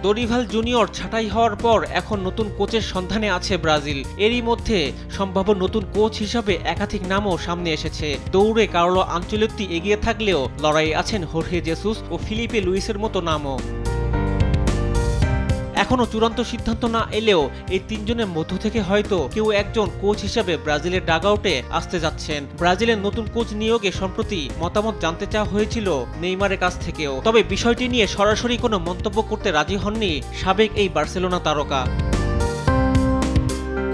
Dorival junior ছাঁটাই হওয়ার পর এখন নতুন কোচের সন্ধানে আছে ব্রাজিল। এরই মধ্যে সম্ভাব্য নতুন কোচ হিসাবে একাধিক নামও সামনে এসেছে। দৌড়ে কার্লো আনচেলত্তি এগিয়ে থাকলেও লড়াইয়ে আছেন হোর্হে জেসুস ও ফিলিপে লুইসের মতো নামও। এখনও চূড়ান্ত সিদ্ধান্ত না এলেও এই তিনজনের মধ্য থেকে হয়তো কেউ একজন কোচ হিসেবে ব্রাজিলের ডাগআউটে আসতে যাচ্ছেন। ব্রাজিলের নতুন কোচ নিয়োগে সম্প্রতি মতামত জানতে চাওয়া হয়েছিল নেইমারের কাছ থেকেও, তবে বিষয়টি নিয়ে সরাসরি কোনো মন্তব্য করতে রাজি হননি সাবেক এই বার্সেলোনা তারকা।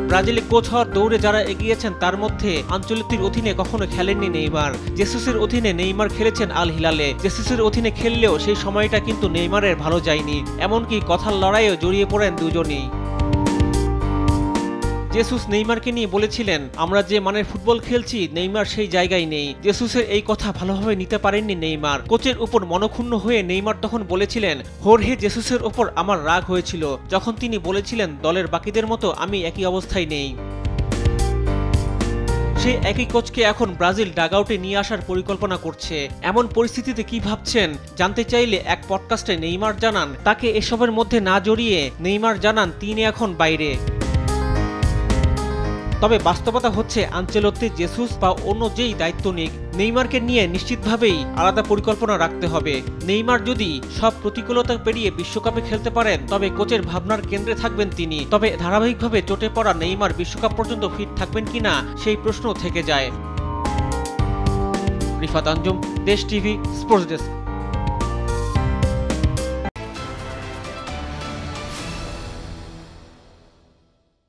ব্রাজিলে কোচ হওয়ার দৌড়ে যারা এগিয়েছেন তার মধ্যে আনচেলত্তির অধীনে কখনো খেলেননি নেইমার। জেসুসের অধীনে নেইমার খেলেছেন আল হিলালে। জেসুসের অধীনে খেললেও সেই সময়টা কিন্তু নেইমারের ভালো যায়নি, এমনকি কথার লড়াইয়েও জড়িয়ে পড়েন দুজনই। জেসুস নেইমারকে নিয়ে বলেছিলেন, আমরা যে মানের ফুটবল খেলছি নেইমার সেই জায়গায় নেই। জেসুসের এই কথা ভালোভাবে নিতে পারেননি নেইমার। কোচের উপর মনক্ষুণ্ণ হয়ে নেইমার তখন বলেছিলেন, হোর্হে জেসুসের ওপর আমার রাগ হয়েছিল যখন তিনি বলেছিলেন দলের বাকিদের মতো আমি একই অবস্থায় নেই। সেই একই কোচকে এখন ব্রাজিল ডাগআউটে নিয়ে আসার পরিকল্পনা করছে। এমন পরিস্থিতিতে কি ভাবছেন জানতে চাইলে এক পডকাস্টে নেইমার জানান, তাকে এসবের মধ্যে না জড়িয়ে নেইমার জানান তিনি এখন বাইরে। তবে বাস্তবতা হচ্ছে আনচেলত্তি, জেসুস বা অন্য যেই দায়িত্ব নিক, নেইমারকে নিয়ে নিশ্চিতভাবেই আলাদা পরিকল্পনা রাখতে হবে। নেইমার যদি সব প্রতিকূলতা পেরিয়ে বিশ্বকাপে খেলতে পারেন তবে কোচের ভাবনার কেন্দ্রে থাকবেন তিনি। তবে ধারাবাহিকভাবে চোটে পড়া নেইমার বিশ্বকাপ পর্যন্ত ফিট থাকবেন কিনা সেই প্রশ্ন থেকে যায়। রিফাত আঞ্জুম, দেশ টিভি, স্পোর্টস ডেস্ক।